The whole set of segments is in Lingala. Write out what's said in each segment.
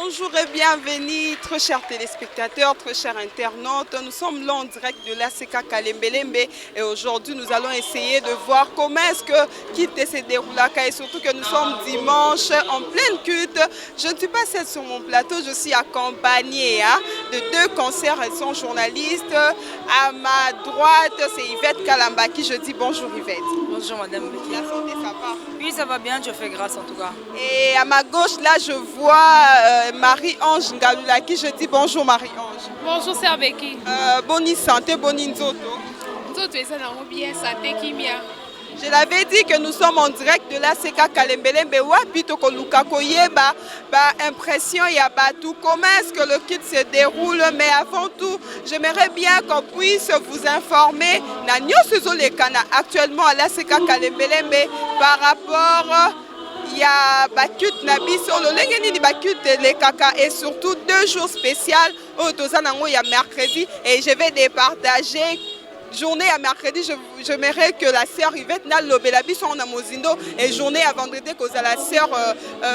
Bonjour et bienvenue, très chers téléspectateurs, très chers internautes. Nous sommes là en direct de l'ACK Kalembelembe et aujourd'hui nous allons essayer de voir comment est-ce que Kite se déroule et surtout que nous sommes dimanche en pleine culte. Je ne suis pas seule sur mon plateau, je suis accompagnée de deux concerts. Elles sont journalistes. À ma droite, c'est Yvette Kalambaki. Je dis bonjour Yvette. Bonjour Madame Becky. La santé, ça va? Oui, ça va bien, Dieu fait grâce en tout cas. Et à ma gauche, là, je vois Marie-Ange Ngalulaki. Je dis bonjour Marie-Ange. Bonjour Sœur Becky. Bonne santé, bonne nzoto. Nzoto est bien santé kimia. Je l'avais dit que nous sommes en direct de la CK Kalembelembe. Wapi toko luka koyeba impression ya batu. Comment est-ce que le kit se déroule? Mais avant tout, j'aimerais bien qu'on puisse vous informer na nyosuzo le kana actuellement à la CK Kalembelembe par rapport il y a Bakut Nabi sur le Lengeni Bakut les Kaka et surtout 2 jours spéciaux au Tozanango il y a mercredi et je vais départager journée à mercredi. J'aimerais que la sœur Yvette n'a l'obélabi son amozindo et journée à vendredi que la sœur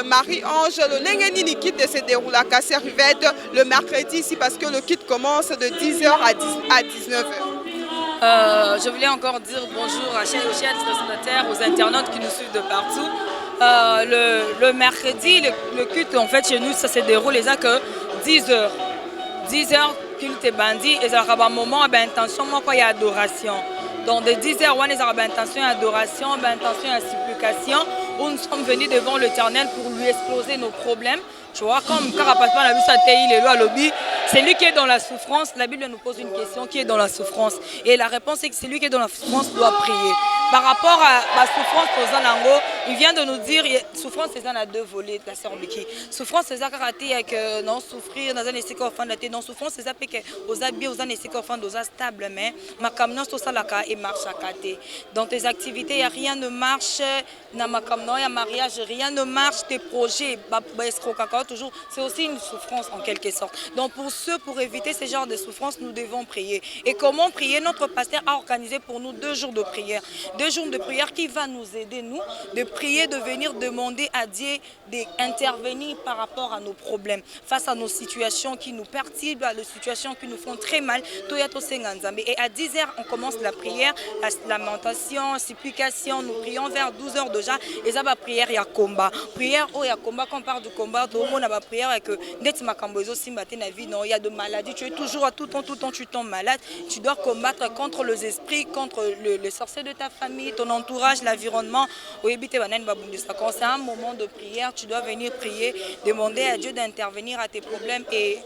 Marie-Ange le Lengeni kit se déroule à la sœur Yvette le mercredi ici parce que le kit commence de 10h à 19h. Je voulais encore dire bonjour à chers téléspectateurs, aux internautes qui nous suivent de partout. Le mercredi, le culte en fait chez nous, ça se déroule les que 10h. 10h, culte et bandit, et ça a un moment d'intention, il y a adoration. Donc de 10h, on a intention d'adoration, intention de supplication, où nous sommes venus devant l'Éternel pour lui exploser nos problèmes. Tu vois, comme Carapatman a vu sa théie, il est là, lobby. C'est lui qui est dans la souffrance. La Bible nous pose une question, qui est dans la souffrance? Et la réponse est que celui qui est dans la souffrance doit prier. Par rapport à la souffrance aux Anango, il vient de nous dire, souffrance c'est à 2 volets, la sœur Biki. Souffrance c'est à karaté avec non souffrir dans un essai qu'offrant de la non souffrance c'est à que aux habits aux un essai qu'offrant aux stable mais ma camion tout ça là et marche à côté. Dans tes activités, rien ne marche, na ma camion y a mariage, rien ne marche, tes projets, toujours, c'est aussi une souffrance en quelque sorte. Donc pour éviter ce genre de souffrance, nous devons prier. Et comment prier? Notre pasteur a organisé pour nous 2 jours de prière. 2 jours de prière qui va nous aider, nous, de prier, de venir demander à Dieu d'intervenir par rapport à nos problèmes, face à nos situations qui nous perturbent, à nos situations qui nous font très mal. Et à 10h, on commence la prière, la lamentation, supplication. Nous prions vers 12h déjà. Et ça va prière, il y a combat. Prière, il y a combat. Quand on parle du combat, tout le monde a prière et que il y a de maladies. Tu es toujours à tout temps, tu tombes malade. Tu dois combattre contre les esprits, contre les sorciers de ta famille, ton entourage, l'environnement. Quand c'est un moment de prière, tu dois venir prier, demander à Dieu d'intervenir à tes problèmes. Et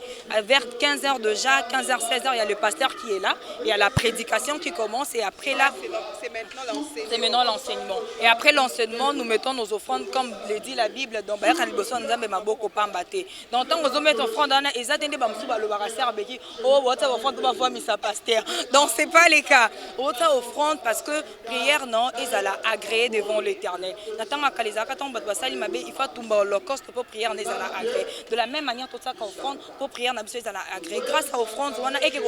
vers 15h déjà, 15h, 16h, il y a le pasteur qui est là. Il y a la prédication qui commence et après là, c'est maintenant l'enseignement. Et après l'enseignement, nous mettons nos offrandes comme le dit la Bible. Donc, tant que mettre offrande, ils attendent donc c'est pas les cas. Autant offrande parce que prière non, ils allaient agréer devant l'Éternel. Il faut tomber holocauste pour prier, ils allaient agréer. De la même manière, tout ça qu'offrande pour prier, ils allaient agréer. Grâce à offrande, on a et que le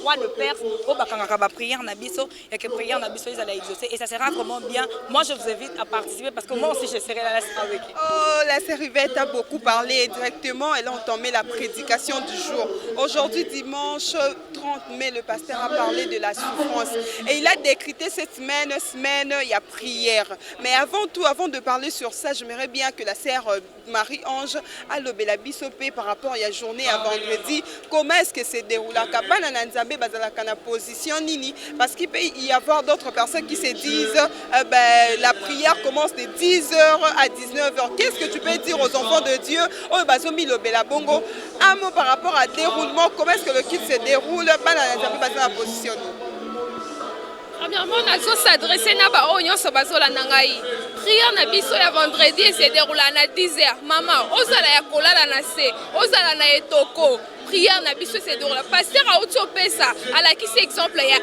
roi de Perse, au bakanga prière nabiso et que prière nabiso ils allaient exaucer. Et ça sera vraiment bien. Moi, je vous invite à participer parce que moi aussi je serai là avec. Oh, la sœur Yvette a beaucoup parlé directement. Elle a entamé la prédication du jour. Aujourd'hui, dimanche 30 mai, le pasteur a parlé de la souffrance. Et il a décrété cette semaine, il y a prière. Mais avant tout, avant de parler sur ça, j'aimerais bien que la sœur Marie-Ange a l'obéla bisopé par rapport à la journée à vendredi. Comment est-ce que c'est déroulé? Position nini. Parce qu'il peut y avoir d'autres personnes qui se disent la prière commence de 10h à 19h. Qu'est-ce que tu peux dire aux enfants de Dieu? Un mot par rapport à déroulement, comment est-ce que le kit se déroule? Position. Premièrement, on a s'adresser à prière na biso ya vendredi se déroule à 10h. Maman, ozala ya kolala na se, ozala na etoko. prière na biso c'est donc la pasteur a otopesa ala ki c'est exemple ya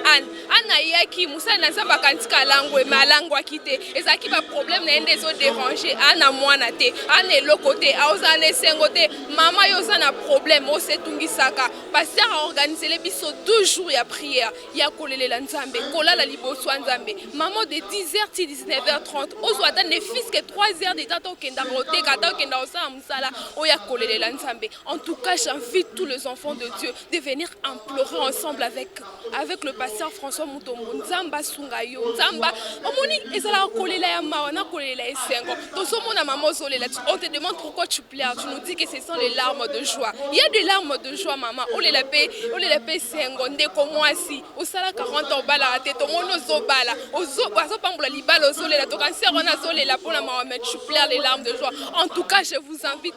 Anna yaki musa na nzamba kantika langwe malangwa kite ezaki ba problème na ende zo déranger Anna mwana te Anna elokote aoza na sengote mama yoza na problème o setungisaka pasteur a organisé les biso 2 jours ya prière ya kolelela nzambe kolala liboso nzambe maman de 10h ti 19h30 ozwa dans les fils que 3h de temps okenda rote kata okenda osala musala oya kolelela nzambe. En tout cas, j'invite tous les enfants de Dieu de venir implorer ensemble avec le pasteur François Mutombo nzamba sungayo nzamba omoni ezala kolela ya mawana kolela esengo tosomona maman zolela on te demande pourquoi tu pleures tu nous dis que ce sont les larmes de joie il y a des larmes de joie maman olela pe sengo ndeko mwasi osala 40 ans bala te tomono zobala ozo pambola libala ozolela to cancer on a zolela pour la maman mais tu pleures les larmes de joie. En tout cas, je vous invite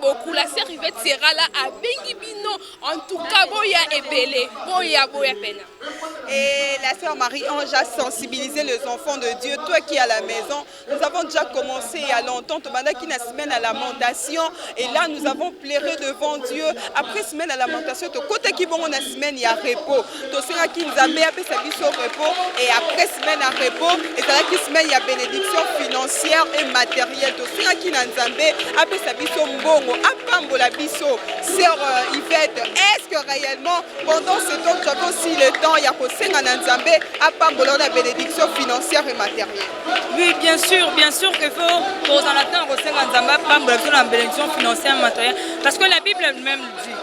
beaucoup la sœur Yvette sera là à Bengibino. En tout cas, boya ebele boya pena. Et la sœur Marie-Ange a sensibilisé les enfants de Dieu. Toi qui es à la maison, nous avons déjà commencé il y a longtemps. Qui na semaine à lamentation. Et là, nous avons pleuré devant Dieu. Après semaine à lamentation, côté qui bon na semaine il y a repos. Tosera qui nous a mis après sa vie au repos. Et après semaine à repos, et là qui semaine il y a bénédiction financière et matérielle. Tosera qui na nzambe après sa vie au mbongo. Apambo la biso. Sœur Yvette, est-ce que réellement pendant ce temps tu avais aussi le temps il y a la bénédiction financière et matérielle? Oui, bien sûr qu'il faut poser la temps la bénédiction financière et matérielle. Parce que la Bible elle-même dit,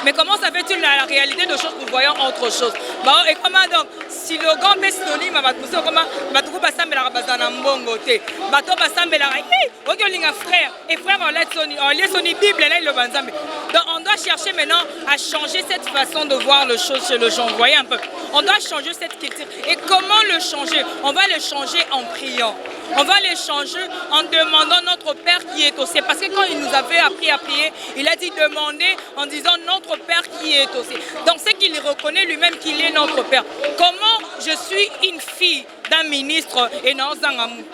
mais comment ça fait-il la réalité de choses nous voyons autre chose? Et comment donc si le grand synonyme frère et frère on lit Bible là le banzambe. Donc on doit chercher maintenant à changer cette façon de voir les choses chez le gens. Vous voyez un peu. On doit changer cette culture. Et comment le changer? On va le changer en priant. On va les changer en demandant notre Père qui est au ciel. Parce que quand il nous avait appris à prier, il a dit demander en disant notre Père qui est au ciel. Donc c'est qu'il reconnaît lui-même qu'il est notre Père. Comment je suis une fille d'un ministre et non un amour?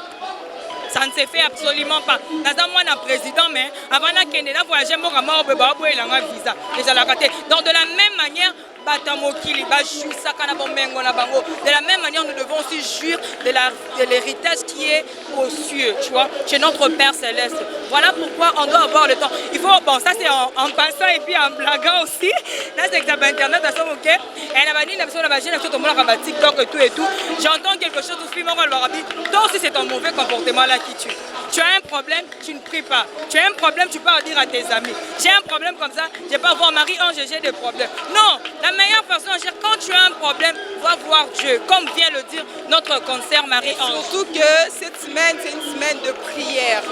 Ça ne se fait absolument pas. Dans un mois, un président, mais avant de voyager, donc de la même manière, de la même manière, nous devons aussi jouir de l'héritage qui est aux cieux, tu vois, chez notre Père Céleste. Voilà pourquoi on doit avoir le temps. Il faut, bon, ça c'est en passant et puis en blaguant aussi. Là, c'est que ça va Internet, ça ok. Et tout. J'entends quelque chose aussi, toi aussi c'est ton mauvais comportement là qui tue. Tu as un problème, tu ne pries pas. Tu as un problème, tu peux en dire à tes amis. J'ai un problème comme ça, je ne vais pas voir Marie-Ange, j'ai des problèmes. Non, la meilleure façon, quand tu as un problème, va voir Dieu, comme vient le dire notre concert Marie-Ange. Surtout que cette semaine, c'est une semaine de prière.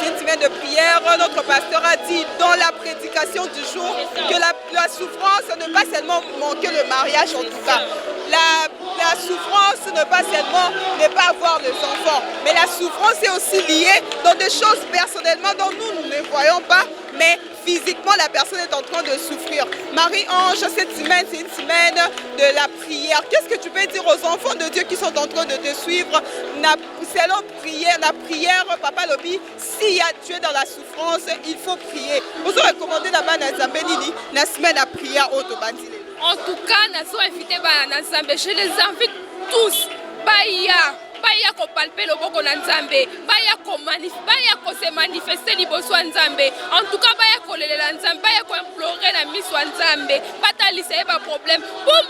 C'est une semaine de prière. Notre pasteur a dit dans la prédication du jour que la souffrance ne pas seulement manquer le mariage en tout cas. La souffrance ne pas seulement ne pas avoir des enfants, mais la souffrance est aussi liée dans des choses personnellement dont nous ne voyons pas, mais physiquement la personne est en train de souffrir. Marie-Ange, cette semaine, c'est une semaine de la prière. Qu'est-ce que tu peux dire aux enfants de Dieu qui sont en train de te suivre? Selon prière, la prière, Papa Lobi, s'il y a Dieu dans la souffrance, il faut prier. Vous avez recommandé la bande à Zambénini, la semaine à prière au Tobandile. En tout cas, je les invite tous. Baya ko palper loboko na nzambe baya ko se manifester liboso nzambe en tout cas baya ko lelela nzambe baya ko implorer na miso nzambe batalisa eba problème pour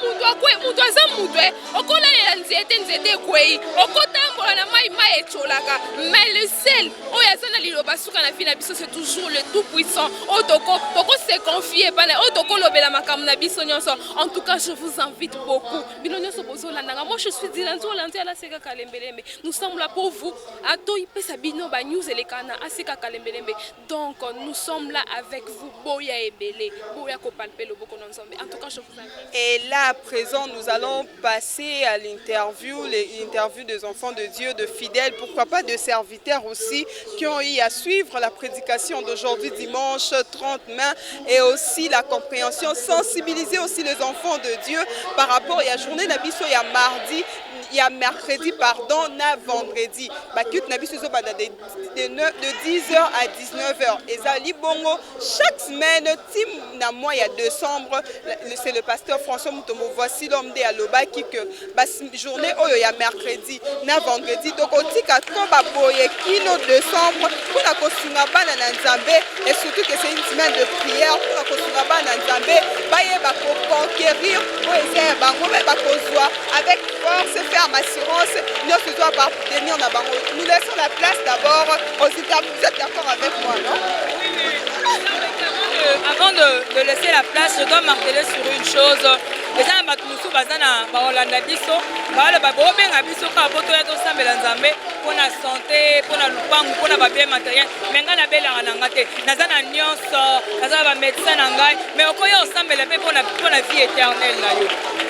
mutu aza mutu okolela nzete kwei okotambola na mai echolaka mais le seul oyo aza na liloba suka na vie na biso c'est toujours le tout puissant otoko se confier bana otoko lobela makambo na biso nyonso. En tout cas je vous invite beaucoup bino nyonso bozolandanga. Moi je suis Dilanzo Lantia la Seka Kalembe. Nous sommes là pour vous. Donc nous sommes là avec vous. En tout cas, je vous invite. Et là, à présent, nous allons passer à l'interview des enfants de Dieu, de fidèles, pourquoi pas de serviteurs aussi, qui ont eu à suivre la prédication d'aujourd'hui, dimanche 30 mai, et aussi la compréhension, sensibiliser aussi les enfants de Dieu par rapport à la journée d'Abisso et à mardi. il y a mercredi pardon na vendredi ba kit na biso zo banda de 10h à 19h ezali bongo chaque semaine tim na mois ya décembre c'est le pasteur François Mutombo voici l'homme de alobaki que ba journée oyo ya mercredi na vendredi donc otika to ba boye kino décembre pour la kosunga bana na nzambe et surtout que c'est une semaine de prière pour la kosunga bana na nzambe baye ba ko conquérir pour essayer bango ba kozwa avec force ferme assurance nous se doit parvenir na bango. Nous laissons la place d'abord aux interviews. Vous êtes d'accord avec moi, non? Avant de laisser la place, je dois marteler sur une chose. Les gens qui bazana baolanda biso, baala babobenga biso ka poto ya to sambela nzambe pour la santé, pour la lupangu, pour la bien matériel. Menga na bela na ngate, nazana nyonso, nazana ba médecin na ngai, mais okoyo sambela pe pour la vie éternelle na yo.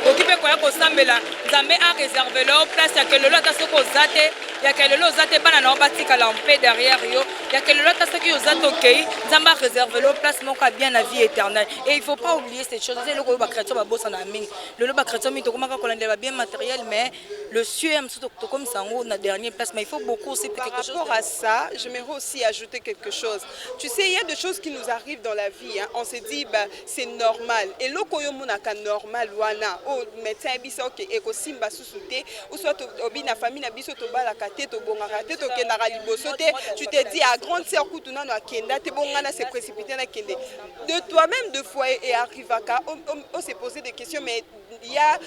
Okipe koya ko sambela nzambe a réservé leur place ya que le lot asoko zate, ya que le lot zate bana na batika la paix derrière yo, ya que le lot asoko zate OK, nzambe a réservé leur place mon ka bien la vie éternelle. Et il faut pas oublier cette chose, c'est le ko ba chrétien ba bossa na mingi. Le lot ba chrétien mi to komaka ko la bien matériel mais le cieux aime surtout comme ça en na dernière place mais il faut beaucoup aussi quelque chose. Par rapport à ça, j'aimerais aussi ajouter quelque chose. Tu sais, il y a des choses qui nous arrivent dans la vie, hein. On se dit bah c'est normal. Et le koyo monaka normal wana o médecin biso OK eko simba susute ou soit obi na famille na biso to bala kate to bongaka te to kendaka liboso te, tu te dis à grande sœur kutuna no akenda te bongana se précipiter na kende. De toi-même de fois et arrivaka on s'est posé des questions mais il y a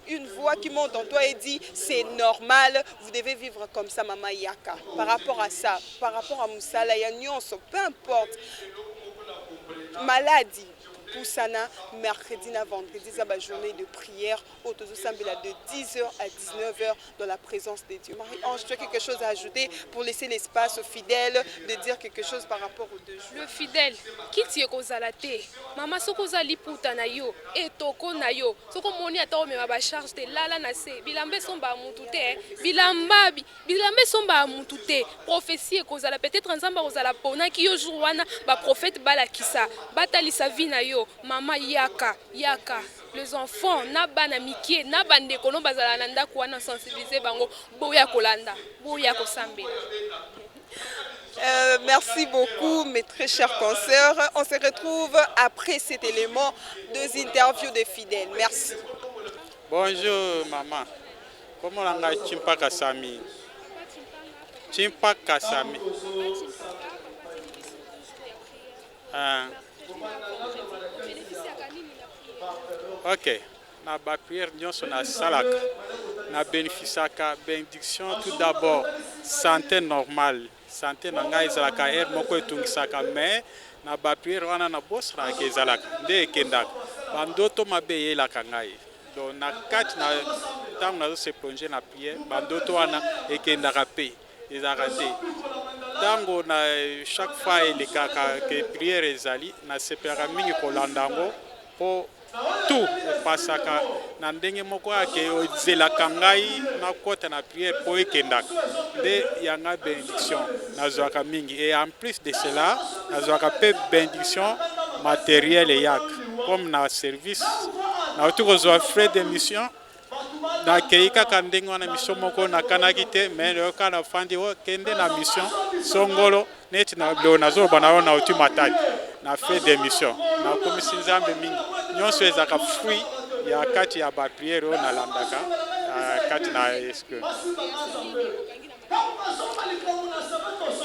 une voix qui monte en toi et dit c'est normal, vous devez vivre comme ça maman Yaka. Par rapport à ça, par rapport à Moussala, il y a une nuance, peu importe. Maladie. Poussana, mercredi na vendredi, c'est la journée de prière au de 10h à 19h dans la présence de Dieu. Marie-Ange, tu as quelque chose à ajouter pour laisser l'espace aux fidèles de dire quelque chose par rapport aux 2 jours? Le fidèle, qui tient kozala te, maman sokoza liputa na yo, etoko na yo, soko moni ata omema ba charge te lala na se, bilambe somba mutu te, bilambe somba mutu te, prophétie kozala peut-être nzamba kozala pona ki yo jour wana ba prophète balakisa, batalisa vie na yo. Maman Yaka, les enfants, na bana mikie, na bande kono bazala nanda kuana sensibiliser bango, boya kolanda, boya kosambela. Merci beaucoup mes très chers consoeurs. On se retrouve après cet élément, 2 interviews de fidèles. Merci. Bonjour maman. Comment on a Chimpa Kasami? Chimpa Kasami. Ok, na ba prière nyonso na salaka na bénéficiaka bénédiction tout d'abord santé normale santé na ngai ezalaka air moko etungisaka mais na ba prière wana na bosraka ezalaka nde ekendaka bandoto mabe eyelaka ngai donc na kati na ntango nazo se plonger na prière bandoto wana ekendaka pe ezalaka te ntango na chaque fois elekaka ke prière ezali na sepelaka mingi kolanda yango mpo tout epasaka na ndenge moko yake ezelaka ngai nakota na prière mpo ekendaka nde yanga bénédiction nazwaka mingi et en plus de cela nazwaka mpe bénédiction matériel eyaka comme na service nauti kozwa frais d'émission nakei kaka ndenge wana mission moko nakanaki te mais nayoka na fandi okende na mission songolo neti na leo nazoloba nayo nauti matadi na frais d'émission nakomisi nzambe mingi nyonso ezaka fruit ya kati ya ba prière oyo nalandaka kati na eske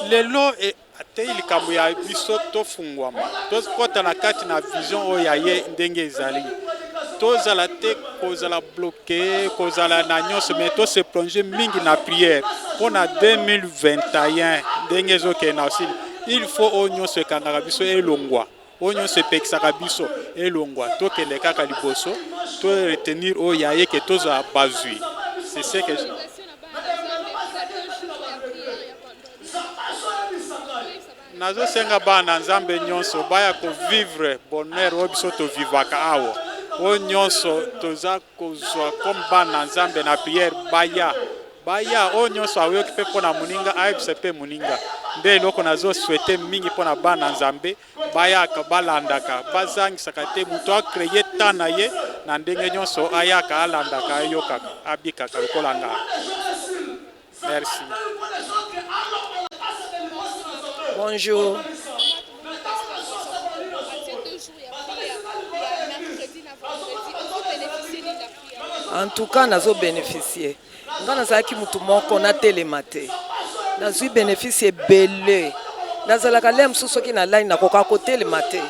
lelo atei likambo ya biso tofungwama tokota na kati na vision oyo ya ye ndenge ezali tozala te kozala bloqué kozala na nyonso mais to se plonger mingi na prière mpona 2021 ndenge ezokende aussi il faut oyo nyonso ekangaka biso elongwa oyo nyonso epekisaka biso elongwa tokende kaka liboso to retenir oyo ya ye ke tozala bazwi c'est ce que nazosenga bana nzambe nyonso baya kovivre bonheur oyo biso tovivaka awa oyo nyonso toza kozwa comme bana nzambe na prière baya baya oyo nyonso ayoki mpe mpona moninga ayebisa mpe moninga nde eloko nazoswete mingi mpona bana nzambe bayaka balandaka bazangisaka te moto akreye ta na ye na ndenge nyonso ayaka alandaka ayokaka abikaka lokola nga. Merci. Bonjour. En tout cas, nous avons bénéficié. Nous avons mutu moko na télématé. Nous avons bénéficié belé. Nous avons kalem mususu ki na line na koka ko télématé.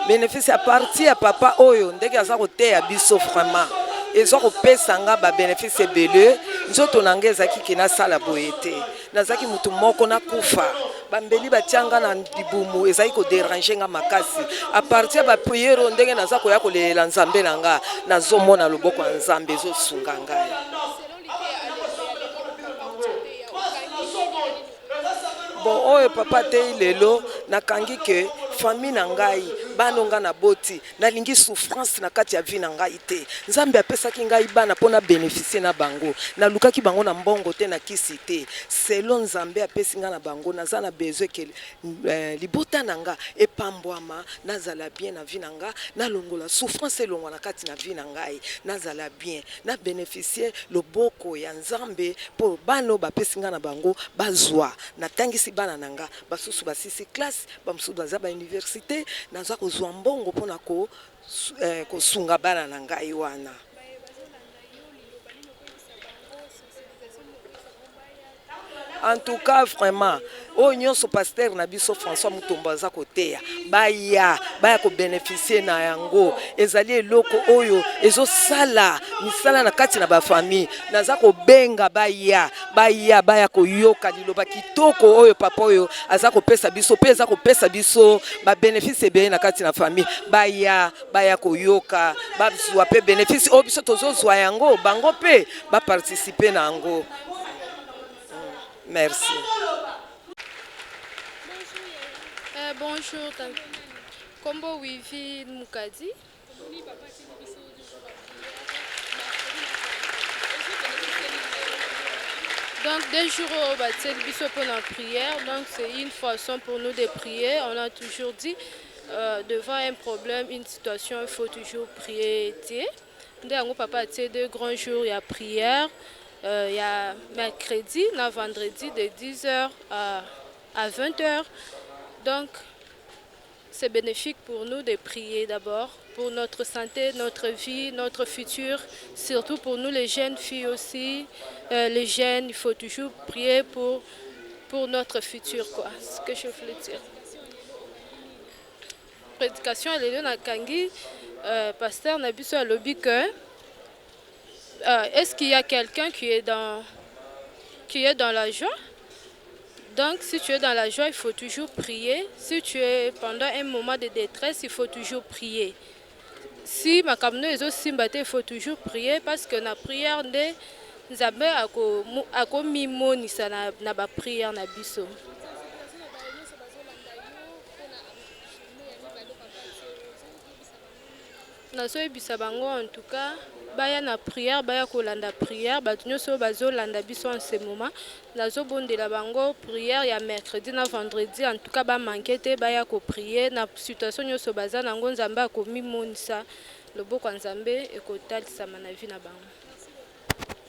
Bénéficié à partir à papa oyo ndenge aza ko te ya biso vraiment. Ezo ko pesa nga ba bénéficié belé. Nzoto nangeza ki kina sala boyete. Nazaki mutu moko na kufa. Bambeli batianga na dibumu ezali ko déranger nga makasi à partir ba prière ndenge naza ko ya ko lela nzambe nanga nazomona loboko ya nzambe ezosunga ngai. Bon oyo papa te lelo nakangi ke famille na ngai banonga na boti nalingi souffrance na kati ya vie na ngai te nzambe apesaki ngai bana pona bénéficier na bango na lukaki bango na mbongo te na kisi te selon nzambe apesi nga na bango naza na besoin ke libota na nga epambwama nazala bien na vie na nga na longola souffrance elongwa na kati na vie na ngai nazala bien na bénéficier loboko ya nzambe po bano bapesi nga na bango bazwa natangisi bana na nga basusu basisi classe bamususu baza ba université naza kozwa mbongo pona ko kosunga bana na ngai wana. En tout cas vraiment o nyonso pasteur na biso François Mutombo za koteya baya ko bénéficier na yango ezali eloko oyo ezo sala misala na kati na ba famille naza ko benga baya ko yoka liloba kitoko oyo papa oyo aza ko pesa biso pe aza ko pesa biso ba bénéfice be na kati na famille baya ko yoka ba zwa pe bénéfice o biso tozo zwa yango bango pe ba participer na yango. Merci. Bonjour. Combo Wifi Mukadi. Donc, des jours au bâtiment pour la prière. Donc, c'est une façon pour nous de prier. On a toujours dit, devant un problème, une situation, il faut toujours prier. Donc, papa, c'est 2 grands jours, il y a prière. Il y a mercredi, le vendredi de 10h à 20h. Donc, c'est bénéfique pour nous de prier d'abord pour notre santé, notre vie, notre futur. Surtout pour nous les jeunes filles aussi. Les jeunes, il faut toujours prier pour notre futur, quoi. Ce que je voulais dire. Prédication, elle est là, Kangi. Pasteur Nabiso a lobby que. Est-ce qu'il y a quelqu'un qui est dans la joie? Donc, si tu es dans la joie, il faut toujours prier. Si tu es pendant un moment de détresse, il faut toujours prier. Si ma camino est aussi battue, il faut toujours prier parce que la prière de Nzambe ako mimoni sa na ba prière na biso. Naso ebisa bango en tout cas. Baya na prière, baya kolanda prière, batunyo so bazo landa biso en ce moment. Nazo bonde la bango prière ya mercredi na vendredi en tout cas ba manquete baya ko prier na situation nyoso baza nango Nzambe akomi monisa loboko Nzambe ekotalisa na vie na bango.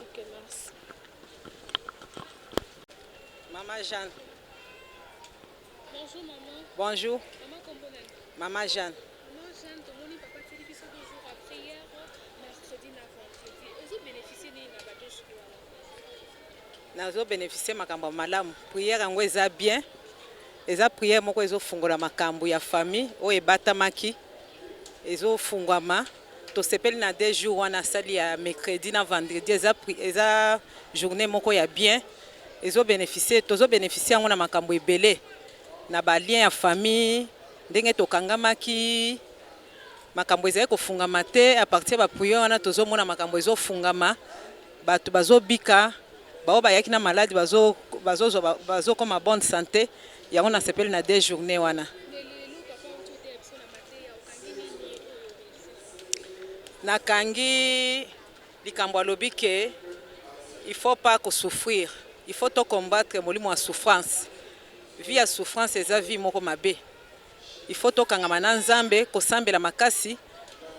OK, merci. Maman Jeanne. Bonjour maman. Bonjour. Maman Kombonel. Maman Jeanne. Maman Jeanne, ton moni papa teli biso 2 jours à prière mercredi na vendredi. Ozo bénéficier ni na ba 2 jours wana. Nazo bénéficier makambo malamu. Prière yango eza bien. Eza prière moko ezo fungola makambo ya famille o ebatamaki. Ezo fungwama. To sepeli na 2 jours wana sali ya mercredi na vendredi eza journée moko ya bien. Ezo bénéficier tozo bénéficier yango na makambo ebele. Na ba lien ya famille ndenge tokangamaki makambo ezali kofungama te à partir ba prière wana tozomona makambo ezofungama bato bazobika bao bayaki na malade bazo comme bonne santé yango na sepeli na 2 journées wana. Nakangi likambo alobi ke il faut pas souffrir. Il faut combattre molimo à souffrance. Vie à souffrance eza vie moko mabe. Il faut kangama na nzambe kosambela makasi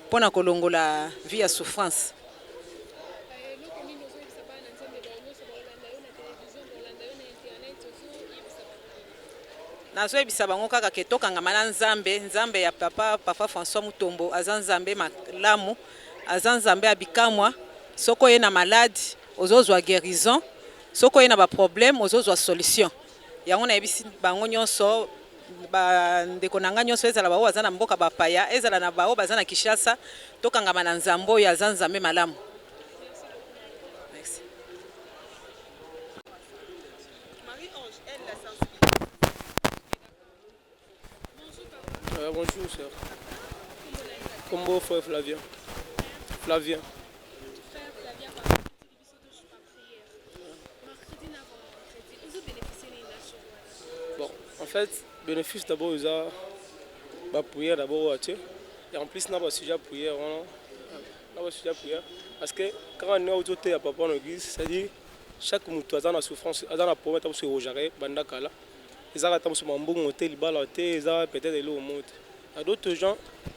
pona kolongola vie à souffrance. Nazoyebisa bango kaka ke tokangama na nzambe ya papa François Mutombo aza nzambe malamu, aza nzambe abikamwa. Soko ye na malade ozozwa guérison, soko ye na ba problème ozozwa solution. Yango na yebisi bango nyonso bandeko na nga nyonso ezala bao aza na mboka bapaya, ezala na bao baza na Kinshasa, tokangama na nzambe oyo aza nzambe malamu. Merci. Bonjour, sœur. Combo frère Flavien. Flavien. Bon, en fait, bénéfice d'abord, ils ont la prière d'abord, et en plus, on a un sujet prière. On a un sujet prière. Parce que quand on est autour à papa en église, c'est-à-dire chaque mouton a une souffrance, a un problème de se rejarrer, bandakala. Ils ont un bon hôtel, ils ont peut-être des lots au monde. Il y a d'autres gens,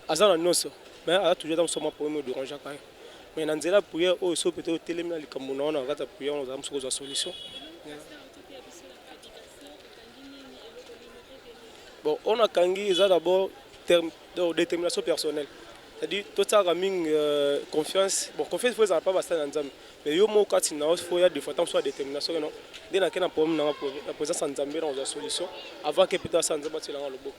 ils ont un noce, mais ils ont toujours un problème de ranger. Mais dans la prière, ils sont peut-être au téléphone, ils ont une prière, ils ont une solution. Bon, on a d'abord détermination personnelle. C'est-à-dire, tout ça a confiance. Bon, confiance, il faut pas passer dans le mais il faut des fois soit détermination. Dès qu'il y a un problème, la présence en Zambie dans la solution, avant que peut-être ça ne soit pas le bon.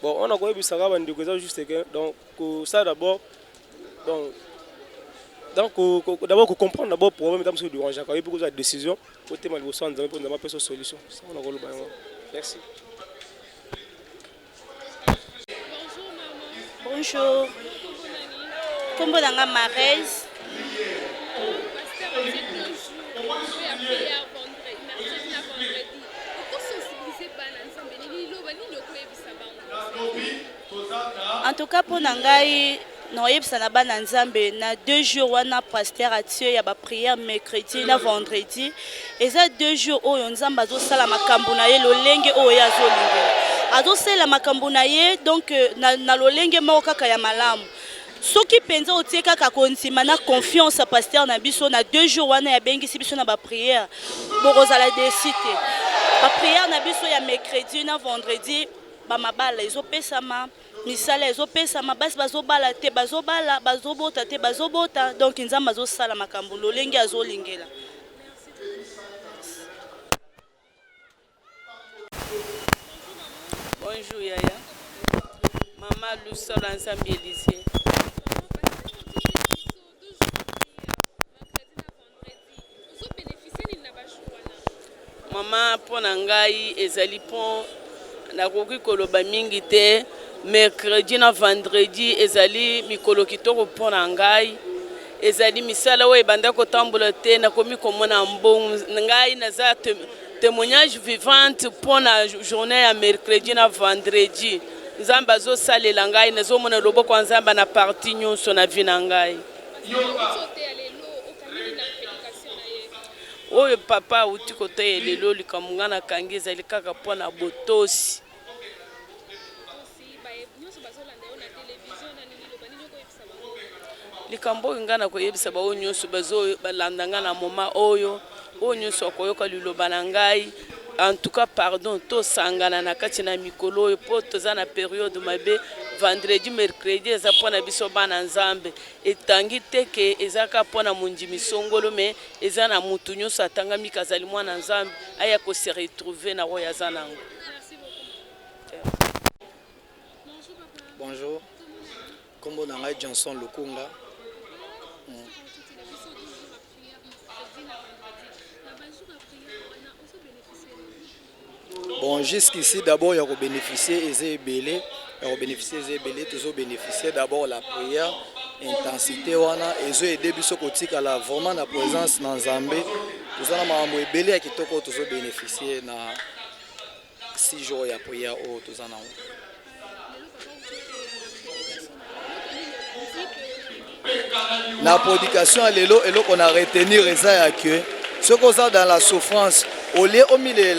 Bon, on a quoi ça va juste que donc ça d'abord d'abord comprendre d'abord le problème dans ce dérange quand il faut la décision pour te mettre au centre pour nous apporter une solution. Ça on a le merci. Bonjour. Kombo nanga Marès. En tout cas pour nangai noyebisa na bana nzambe na 2 jours wana pasteur atie ya ba prière mercredi na vendredi eza 2 jours oyo nzamba azosala makambo na ye lolenge oyo azolingela azosala makambo na ye donc na lolenge moko kaka ya malamu soki penza otie kaka kondima na confiance à pasteur na biso na 2 jours wana ya bengisi biso na ba prière bokozala desite ba prière na biso ya mercredi na vendredi ba mabala ezopesama misala ezopesama basi bazobala te bazobala bazobota te bazobota donc nzamba azosala makambo lolenge azolingela. Bonjour Yaya. Maman Lusola Nzambi Élysée. Maman pona ngai ezali pon nakoki koloba mingi te mercredi na vendredi ezali mikolo kitoko pona ngai ezali misala oyo ebanda kotambola te nakomi komona mbongo ngai naza témoignage vivante pona journée ya mercredi na vendredi nzambe azosalela ngai nazomona loboko ya nzambe na parti nyonso na vi na ngai oyo papa auti kote lelo likambo nga nakangi ezali kaka pona botosi likambo oyo nga nakoyebisa bao nyonso balanda nga na moma oyo nyonso akoyoka liloba na ngai en tout cas pardon tosangana na kati na mikolo oyo po toza na période mabe vendredi mercredi eza mpona biso bana nzambe etangi te ke eza ka mpona mondimi songolo me eza na mutu nyonso atangami kazali mwana nzambe aya kose retrouver na oyo aza nango. Bonjour, kombo na ngai Johnson Lukunga. Bon, jusqu'ici, d'abord, il y a bénéficié Ezébélé. Il y a bénéficié Ezébélé, toujours bénéficié d'abord la prière, intensité, et je ai début ce côté à la vraiment la présence dans Zambé. Nous avons Ezébélé qui toujours bénéficié na 6 jours de prière au tous en La prédication à l'élo, et qu'on a retenu eza que ce qu'on a dans la souffrance, au lieu au milieu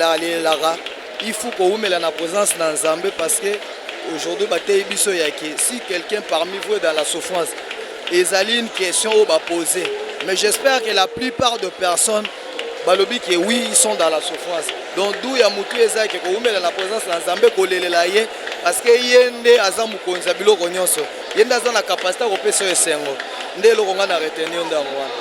il faut qu'on mette la présence dans Nzambe parce que aujourd'hui, si quelqu'un parmi vous est dans la souffrance, il y a une question à poser. Mais j'espère que la plupart de personnes, que oui, ils sont dans la souffrance. Donc d'où il y a mutu ezaki ko umela la présence na Nzambe ko lelela ye parce que yende azamu konza biloko nyonso. Yende azana capacité ko pesa esengo. Nde loko nga na retenir ndango wana.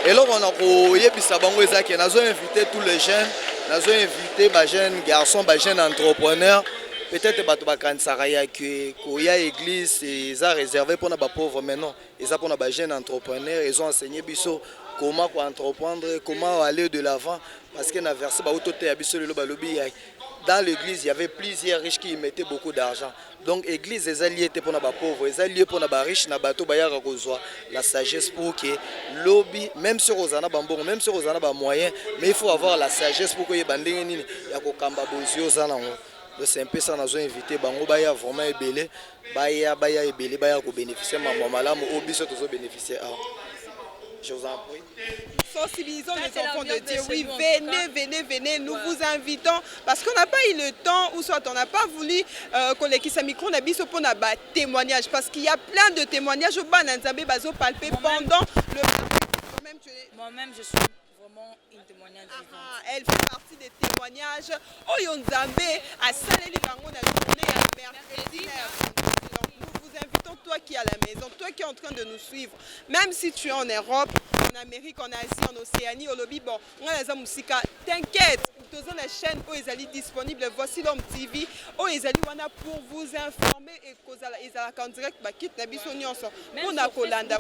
eloko on a koyebisa bango ezaki nazo inviter tous les jeunes, nazo inviter ba jeunes garçons, ba jeunes entrepreneurs. Peut-être bato bakanisaka ya que koya église eza réservé pour na ba pauvres mais non, eza pour na ba jeunes entrepreneurs, ils ont enseigné biso comment entreprendre, comment aller de l'avant parce que na verset ba autote ya biso le balobi dans l'église il y avait plusieurs riches qui y mettaient beaucoup d'argent. Donc l'église est liée pour les pauvres, est liée pour les riches, na bato bayaka kozwa la sagesse pour que lobby même sur ozana bambongo, même sur ozana ba moyen, mais il faut avoir la sagesse pour que yebandenge nini ya ko kamba bozio zana ngo. Donc c'est un peu ça nazo invité bango baya vraiment ebele, baya ebele baya ko bénéficier maman malamu obiso tozo bénéficier. Je vous en prie. Sensibilisons les enfants de Dieu. Oui, venez, nous vous invitons. Parce qu'on n'a pas eu le temps, ou soit on n'a pas voulu qu'on ait ce micro, on a mis pour un témoignage. Parce qu'il y a plein de témoignages au Bananzabé, Bazo palpé pendant le. Moi-même, je suis vraiment une témoignage vivante. Elle fait partie des témoignages. Oh, Yonzabé, à Saleli Bango, la journée à mercredi. Nous vous invitons, toi qui es à la maison, toi qui es en train de nous suivre, même si tu es en Europe, en Amérique, en Asie, en Océanie, au lobby, bon, t'inquiète, tous les chaînes où ils sont disponibles, voici l'homme TV, où ils sont pour vous informer et qu'ils sont en direct, quitte la biso nyonso, pour na kolanda.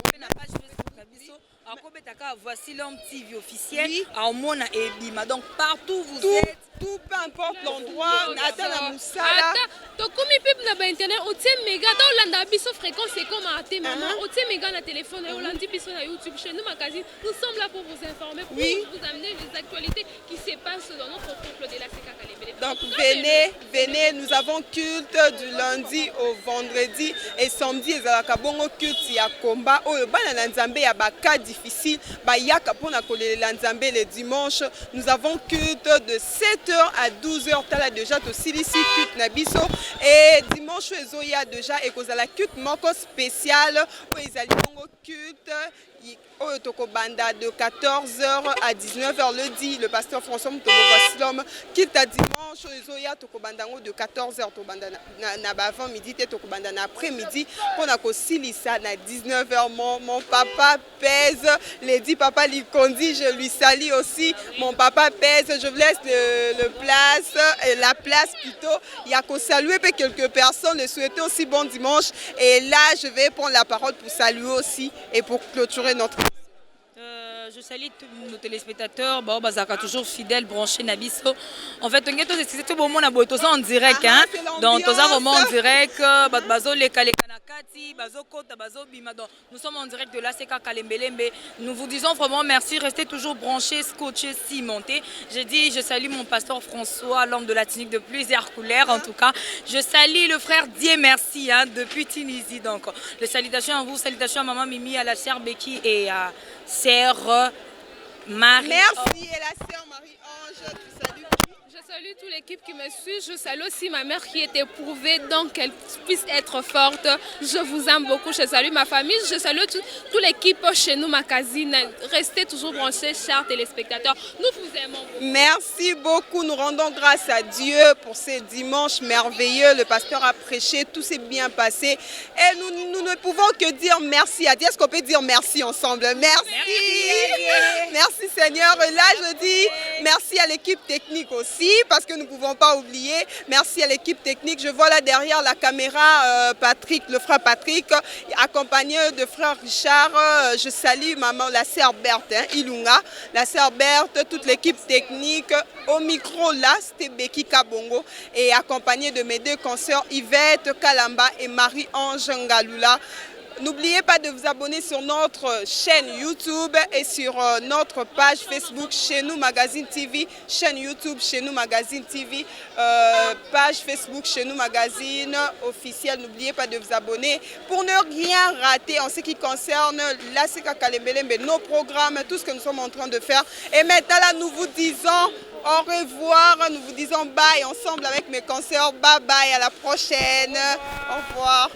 Voici l'homme TV officiel, à Omona et Bima, donc partout vous êtes. Tout peu importe l'endroit, Nathan la Moussala. Comme il peut internet, au tient méga dans l'anda biso fréquence c'est comme à tes maman, au tient méga na téléphone et au lundi biso na YouTube chez nous magazine. Nous sommes là pour vous informer, pour vous amener les actualités qui se passent dans notre couple de la CK Kalembele. Donc venez, nous avons culte du lundi au vendredi et samedi ezalaka bongo culte ya combat oyo bana na Nzambe ya ba cas difficile ba yaka pona kolela Nzambe le dimanche. Nous avons culte de 7h à 12h tala déjà to silisi culte na biso et dimanche ezoya déjà et kozala culte moko spécial o ezali bongo culte au Tokobanda de 14h à 19h le dit le pasteur François Mutombo voici l'homme quitte à dimanche ezoya Tokobandango de 14h Tokobanda na avant midi te Tokobanda na après-midi pour na kosilisa na 19h mon papa pèse les dit papa Likondi je lui salue aussi mon papa pèse je vous laisse la place plutôt il y a qu'à saluer quelques personnes le souhaiter aussi bon dimanche et là je vais prendre la parole pour saluer aussi et pour clôturer notre je salue tous nos téléspectateurs, toujours fidèles, branchés, Nabiso. En fait, c'est tout le monde en direct. Donc, tout ça vraiment en direct. Nous sommes en direct de la CK Kalembelembe. Nous vous disons vraiment merci. Restez toujours branchés, scotchés, cimentés. Je salue mon pasteur François, l'homme de la technique de plusieurs couleurs. En tout cas, je salue le frère Dieu merci depuis Tunisie. Donc, les salutations à vous, salutations à maman Mimi, à la sœur Becky et à sœur Marie. Merci et la sœur Marie-Ange, tu salues qui? Je salue toute l'équipe qui me suit. Je salue aussi ma mère qui est éprouvée, donc qu'elle puisse être forte. Je vous aime beaucoup. Je salue ma famille. Je salue toute l'équipe chez nous, magazine. Restez toujours branchés, chers téléspectateurs. Nous vous aimons. Merci beaucoup. Nous rendons grâce à Dieu pour ces dimanches merveilleux. Le pasteur a prêché, tout s'est bien passé. Et nous ne pouvons que dire merci à Dieu. Est-ce qu'on peut dire merci ensemble? Merci. Merci Seigneur. Et là, je dis merci à l'équipe technique aussi, parce que nous ne pouvons pas oublier. Merci à l'équipe technique. Je vois là derrière la caméra Patrick, le frère Patrick, accompagné de frère Richard. Je salue maman, la sœur Berthe, Ilunga, la sœur Berthe, toute l'équipe technique. Au micro là, c'était Becky Kabongo et accompagné de mes deux consoeurs Yvette Kalamba et Marie-Ange Ngalula. N'oubliez pas de vous abonner sur notre chaîne YouTube et sur notre page Facebook Chez Nous Magazine TV, chaîne YouTube Chez Nous Magazine TV, page Facebook Chez Nous Magazine officielle. N'oubliez pas de vous abonner pour ne rien rater en ce qui concerne la Seka Kalembelembe, nos programmes, tout ce que nous sommes en train de faire. Et maintenant là, nous vous disons au revoir, nous vous disons bye ensemble avec mes consoeurs. Bye bye, à la prochaine. Au revoir.